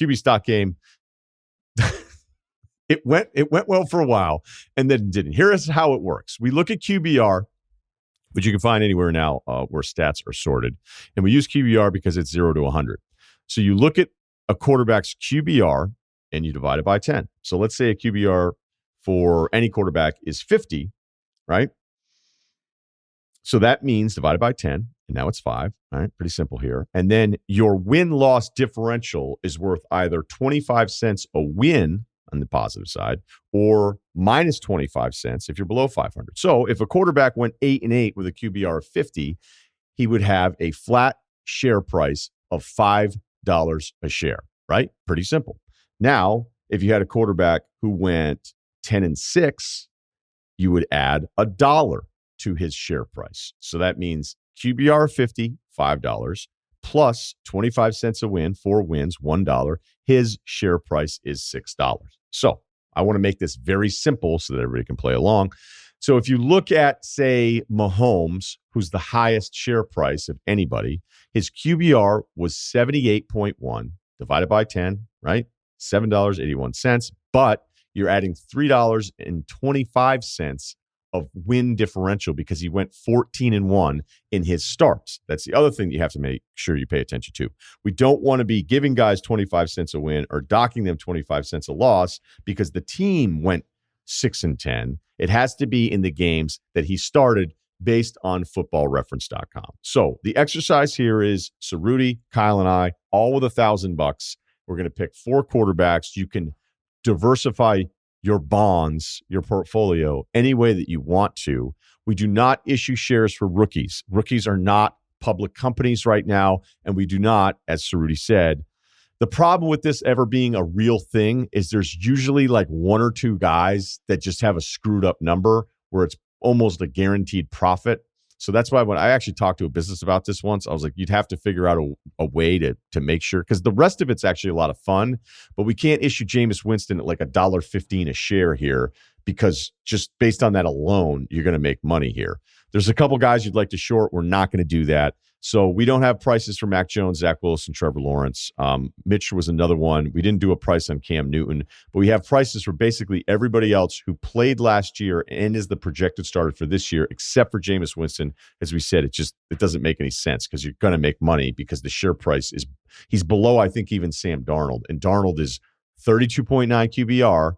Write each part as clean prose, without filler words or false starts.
QB stock game. It went well for a while, and then it didn't. Here is how it works. We look at QBR, which you can find anywhere now where stats are sorted. And we use QBR because it's 0 to 100. So you look at a quarterback's QBR, and you divide it by 10. So let's say a QBR for any quarterback is 50, right? So that means divided by 10, and now it's 5. All right, pretty simple here. And then your win-loss differential is worth either 25 cents a win on the positive side, or minus 25 cents if you're below 500. So if a quarterback went 8-8 with a QBR of 50, he would have a flat share price of $5 a share, right? Pretty simple. Now, if you had a quarterback who went 10-6, you would add $1 to his share price. So that means QBR 50, $5, plus 25 cents a win, 4 wins, $1. His share price is $6. So I want to make this very simple so that everybody can play along. So if you look at, say, Mahomes, who's the highest share price of anybody, his QBR was 78.1 divided by 10, right? $7.81. But you're adding $3.25 of win differential because he went 14-1 in his starts. That's the other thing that you have to make sure you pay attention to. We don't want to be giving guys 25 cents a win or docking them 25 cents a loss because the team went 6-10. It has to be in the games that he started based on footballreference.com. So the exercise here is Ceruti, Kyle, and I, all with $1,000. We're going to pick 4 quarterbacks. You can diversify your bonds, your portfolio, any way that you want to. We do not issue shares for rookies. Rookies are not public companies right now, and we do not, as Ceruti said. The problem with this ever being a real thing is there's usually like 1 or 2 guys that just have a screwed up number where it's almost a guaranteed profit. So that's why when I actually talked to a business about this once, I was like, you'd have to figure out a way to make sure, because the rest of it's actually a lot of fun, but we can't issue Jameis Winston at like $1.15 a share here because just based on that alone, you're going to make money here. There's a couple guys you'd like to short. We're not going to do that. So we don't have prices for Mac Jones, Zach Wilson, Trevor Lawrence. Mitch was another one. We didn't do a price on Cam Newton, but we have prices for basically everybody else who played last year and is the projected starter for this year, except for Jameis Winston. As we said, it doesn't make any sense because you're going to make money because the share price he's below, I think, even Sam Darnold. And Darnold is 32.9 QBR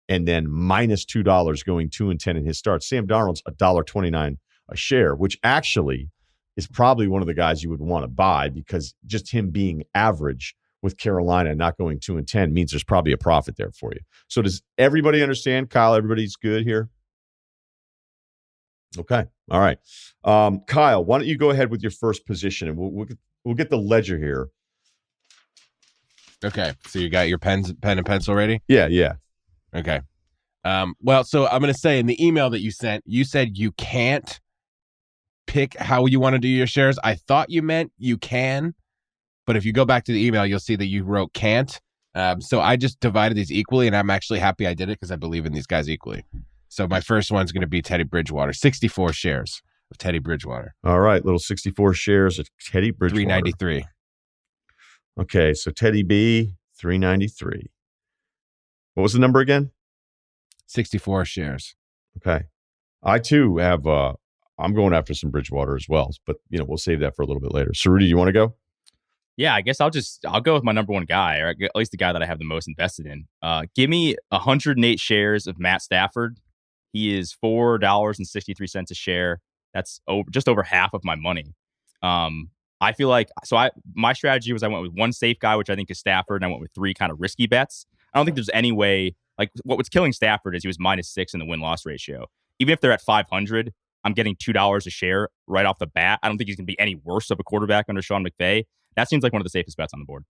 and then minus $2 going 2-10 in his starts. Sam Darnold's $1.29 a share, which actually is probably one of the guys you would want to buy because just him being average with Carolina and not going 2-10 means there's probably a profit there for you. So does everybody understand? Kyle, everybody's good here? Okay. All right. Kyle, why don't you go ahead with your first position and we'll get the ledger here. Okay. So you got your pen and pencil ready? Yeah. Okay. Well, so I'm going to say in the email that you sent, you said you can't pick how you want to do your shares. I thought you meant you can, but if you go back to the email, you'll see that you wrote can't. So I just divided these equally, and I'm actually happy I did it because I believe in these guys equally. So my first one's going to be Teddy Bridgewater, 64 shares of Teddy Bridgewater. All right, little 64 shares of Teddy Bridgewater. 393. Okay, so Teddy B, 393. What was the number again? 64 shares. Okay. I, too, have I'm going after some Bridgewater as well, but we'll save that for a little bit later. Ceruti, do you want to go? Yeah, I guess I'll go with my number one guy, or at least the guy that I have the most invested in. Give me 108 shares of Matt Stafford. He is $4.63 a share. That's just over half of my money. I feel like my strategy was I went with one safe guy, which I think is Stafford, and I went with 3 kind of risky bets. I don't think there's any way, like what was killing Stafford is he was -6 in the win-loss ratio. Even if they're at 500, I'm getting $2 a share right off the bat. I don't think he's going to be any worse of a quarterback under Sean McVay. That seems like one of the safest bets on the board.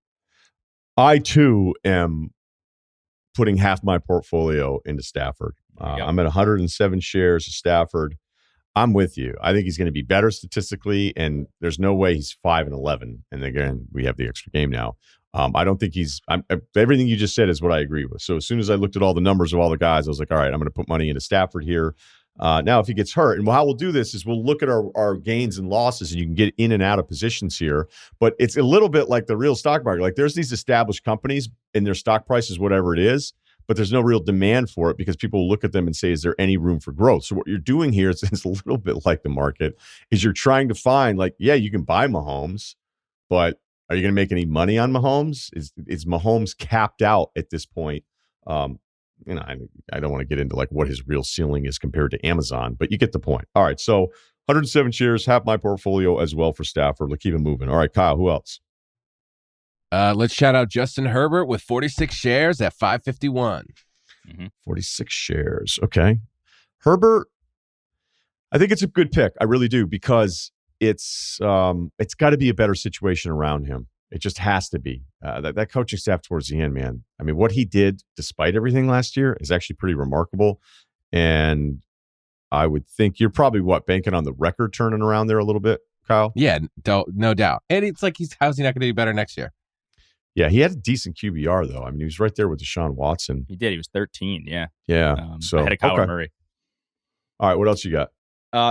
I, too, am putting half my portfolio into Stafford. I'm at 107 shares of Stafford. I'm with you. I think he's going to be better statistically, and there's no way he's 5-11. And again, we have the extra game now. I don't think everything you just said is what I agree with. So as soon as I looked at all the numbers of all the guys, I was like, all right, I'm going to put money into Stafford here. Now, if he gets hurt, and how we'll do this is we'll look at our gains and losses, and you can get in and out of positions here. But it's a little bit like the real stock market. Like there's these established companies and their stock price is whatever it is, but there's no real demand for it because people will look at them and say, is there any room for growth? So what you're doing here is it's a little bit like the market, is you're trying to find like, yeah, you can buy Mahomes, but are you going to make any money on Mahomes? Is Mahomes capped out at this point? I don't want to get into like what his real ceiling is compared to Amazon, but you get the point. All right, so 107 shares, half my portfolio as well for Stafford. Let's keep it moving. All right, Kyle, who else? Let's shout out Justin Herbert with 46 shares at 551. 46 shares. Okay. Herbert, I think it's a good pick. I really do, because it's got to be a better situation around him. It just has to be. That coaching staff towards the end, man. I mean, what he did despite everything last year is actually pretty remarkable. And I would think you're probably, banking on the record turning around there a little bit, Kyle? Yeah, no doubt. And it's like, how's he not going to do better next year? Yeah, he had a decent QBR, though. I mean, he was right there with Deshaun Watson. He did. He was 13, yeah. Yeah. So ahead of Kyler Murray. All right, what else you got?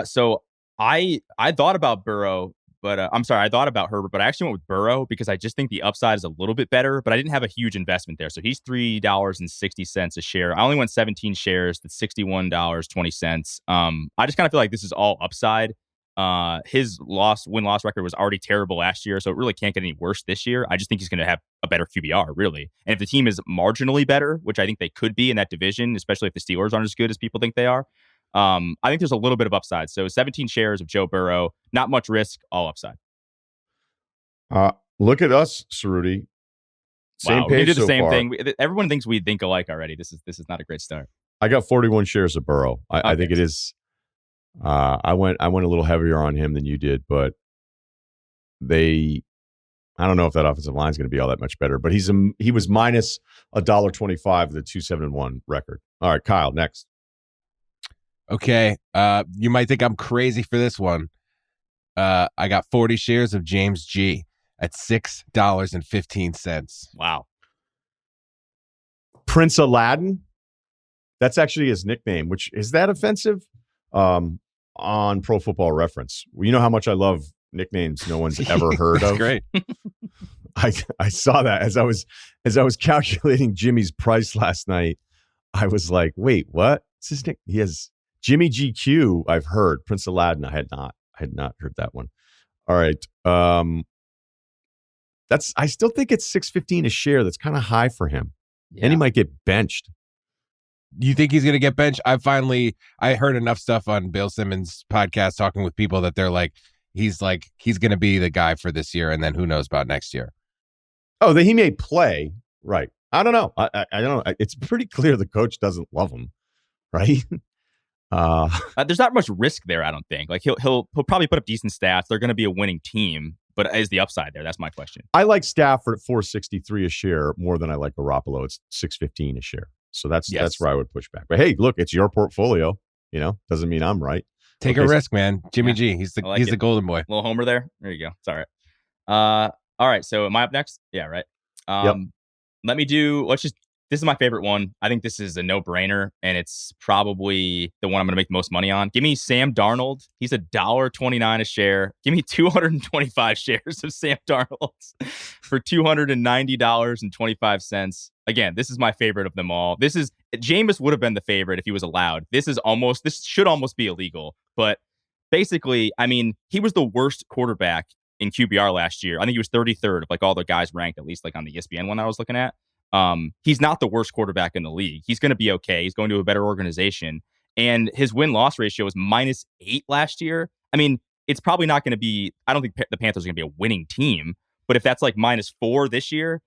So I thought about Burrow, but I thought about Herbert, but I actually went with Burrow because I just think the upside is a little bit better, but I didn't have a huge investment there. So he's $3.60 a share. I only went 17 shares. That's $61.20. I just kind of feel like this is all upside. His win-loss record was already terrible last year, so it really can't get any worse this year. I just think he's going to have a better QBR, really. And if the team is marginally better, which I think they could be in that division, especially if the Steelers aren't as good as people think they are, I think there's a little bit of upside. So 17 shares of Joe Burrow, not much risk, all upside. Look at us, Ceruti. Same page. We did the so same far. thing. Everyone thinks we think alike already. This is not a great start. I got 41 shares of Burrow. I think it is. I went a little heavier on him than you did, but I don't know if that offensive line is going to be all that much better. But he was minus $1.25 the 2-7-1 record. All right, Kyle, next. Okay, you might think I'm crazy for this one. I got 40 shares of James G at $6.15. Wow. Prince Aladdin? That's actually his nickname, which is that offensive? On Pro Football Reference. Well, you know how much I love nicknames no one's ever heard of. Great. I saw that as I was calculating Jimmy's price last night. I was like, wait, what? What's his name? He has Jimmy GQ. I've heard Prince Aladdin. I had not heard that one. All right. I still think it's $6.15 a share. That's kind of high for him. Yeah. And he might get benched. You think he's going to get benched? I heard enough stuff on Bill Simmons' podcast talking with people that they're like, he's going to be the guy for this year, and then who knows about next year. Oh, he may play. Right. I don't know. I don't know. It's pretty clear the coach doesn't love him, right? There's not much risk there, I don't think. Like he'll probably put up decent stats. They're going to be a winning team, but is the upside there? That's my question. I like Stafford at $4.63 a share more than I like Garoppolo. It's $6.15 a share. So that's where I would push back. But hey, look, it's your portfolio. Doesn't mean I'm right. Take a risk, man. Jimmy G, he's the golden boy. Little homer there. There you go. It's all right. All right. So am I up next? Yeah, right. Yep. This is my favorite one. I think this is a no-brainer, and it's probably the one I'm going to make the most money on. Give me Sam Darnold. He's $1.29 a share. Give me 225 shares of Sam Darnold for $290.25. Again, this is my favorite of them all. Jameis would have been the favorite if he was allowed. This should almost be illegal. But basically, I mean, he was the worst quarterback in QBR last year. I think he was 33rd of all the guys ranked, at least on the ESPN one I was looking at. He's not the worst quarterback in the league. He's going to be okay. He's going to a better organization. And his win-loss ratio was -8 last year. I mean, it's probably not going to be, I don't think the Panthers are going to be a winning team. But if that's -4 this year,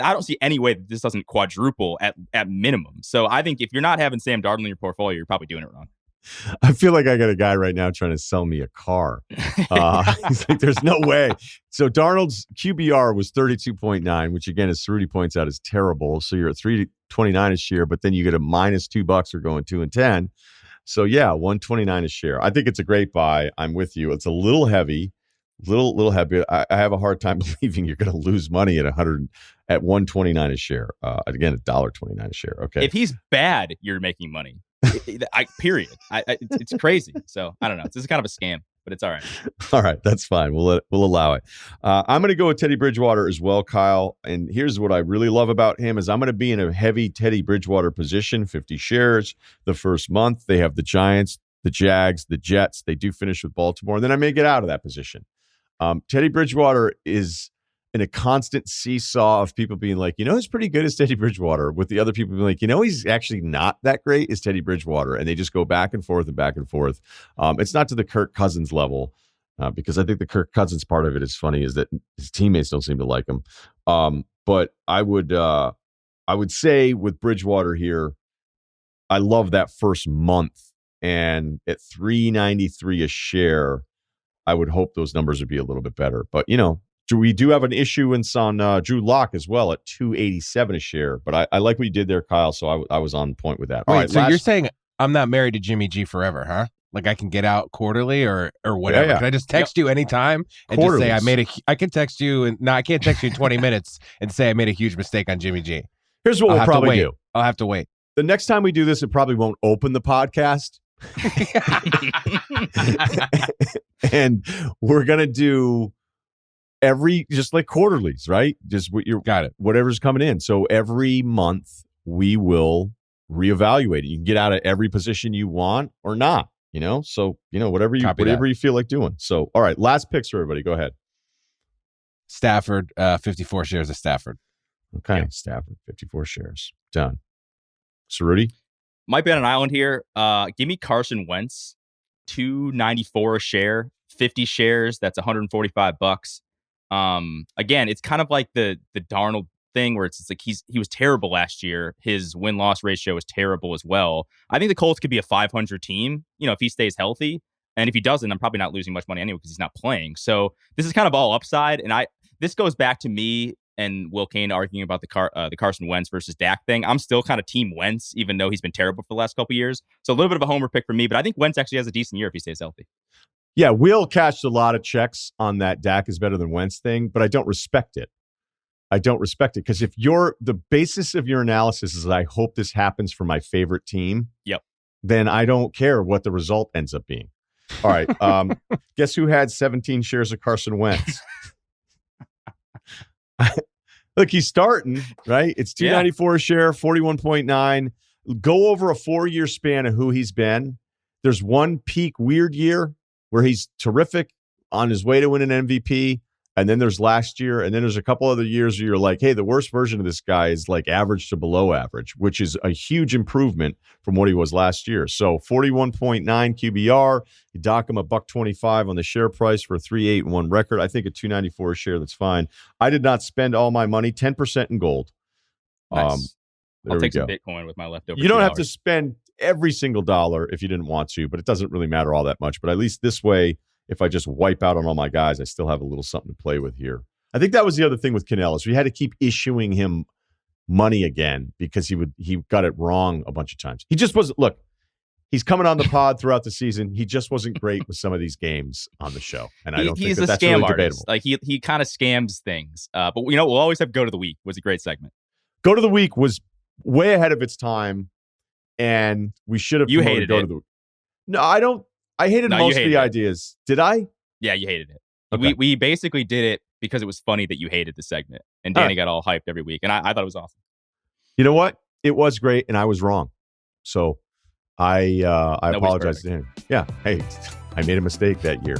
I don't see any way that this doesn't quadruple at minimum. So I think if you're not having Sam Darnold in your portfolio, you're probably doing it wrong. I feel like I got a guy right now trying to sell me a car. He's like, there's no way. So Darnold's QBR was 32.9, which again, as Ceruti points out, is terrible. So you're at 329 a share, but then you get a -$2 for going 2-10. So yeah, 129 a share. I think it's a great buy. I'm with you. It's a little heavy. Little heavy. I have a hard time believing you're going to lose money at 129 a share. Again, $1.29 a share. Okay. If he's bad, you're making money. Period. It's crazy. So I don't know. This is kind of a scam, but it's all right. All right, that's fine. We'll allow it. I'm going to go with Teddy Bridgewater as well, Kyle. And here's what I really love about him is I'm going to be in a heavy Teddy Bridgewater position, 50 shares the first month. They have the Giants, the Jags, the Jets. They do finish with Baltimore, and then I may get out of that position. Teddy Bridgewater is in a constant seesaw of people being like, he's pretty good as Teddy Bridgewater, with the other people being like, he's actually not that great as Teddy Bridgewater. And they just go back and forth and back and forth. It's not to the Kirk Cousins level, because I think the Kirk Cousins part of it is funny, is that his teammates don't seem to like him. But I would say with Bridgewater here, I love that first month. And at $3.93 a share, I would hope those numbers would be a little bit better. But, we do have an issuance on Drew Lock as well at $2.87 a share. But I like what you did there, Kyle, so I was on point with that. Wait, all right, so you're saying I'm not married to Jimmy G forever, huh? Like I can get out quarterly or whatever. Yeah. Can I just text you anytime and just say I can text you, and no, I can't text you in 20 minutes and say I made a huge mistake on Jimmy G. Here's what we'll probably do. I'll have to wait. The next time we do this, it probably won't open the podcast. And we're going to do just like quarterlies, right? Just what you got it. Whatever's coming in. So every month we will reevaluate it. You can get out of every position you want or not, So, whatever you feel like doing. So, all right, last picks for everybody. Go ahead. Stafford, 54 shares of Stafford. Okay, yeah. Stafford, 54 shares. Done. Ceruti? Might be on an island here. Give me Carson Wentz, $2.94 a share, 50 shares. That's $145. Again, it's kind of like the Darnold thing where it's like he was terrible last year. His win-loss ratio was terrible as well. I think the Colts could be a 500 team, if he stays healthy. And if he doesn't, I'm probably not losing much money anyway because he's not playing. So this is kind of all upside. And this goes back to me and Will Kane arguing about the Carson Wentz versus Dak thing. I'm still kind of team Wentz, even though he's been terrible for the last couple of years. So a little bit of a homer pick for me, but I think Wentz actually has a decent year if he stays healthy. Yeah, Will cashed a lot of checks on that Dak is better than Wentz thing, but I don't respect it. Because if the basis of your analysis is I hope this happens for my favorite team, yep, then I don't care what the result ends up being. All right, guess who had 17 shares of Carson Wentz? Look, he's starting, right? It's $2.94 a share, 41.9. Go over a 4-year span of who he's been. There's one peak weird year where he's terrific on his way to win an MVP. And then there's last year. And then there's a couple other years where you're like, hey, the worst version of this guy is like average to below average, which is a huge improvement from what he was last year. So 41.9 QBR. You dock him $1.25 on the share price for a 3.8-1 record. I think at $2.94 a share, that's fine. I did not spend all my money, 10% in gold. Nice. I'll take some Bitcoin with my leftover. You don't have to spend every single dollar if you didn't want to, but it doesn't really matter all that much. But at least this way, if I just wipe out on all my guys, I still have a little something to play with here. I think that was the other thing with Canellis. We had to keep issuing him money again because he got it wrong a bunch of times. He just wasn't. Look, he's coming on the pod throughout the season. He just wasn't great with some of these games on the show, and I don't think that's really debatable. Like he kind of scams things. But we'll always have Go to the Week. Was a great segment. Go to the Week was way ahead of its time, and we should have. You hated Go to the Week. No, I don't. I hated most of the ideas. Did I? Yeah, you hated it. Okay. We basically did it because it was funny that you hated the segment, and Danny got all hyped every week, and I thought it was awesome. You know what? It was great, and I was wrong. So I apologize to him. Yeah. Hey, I made a mistake that year.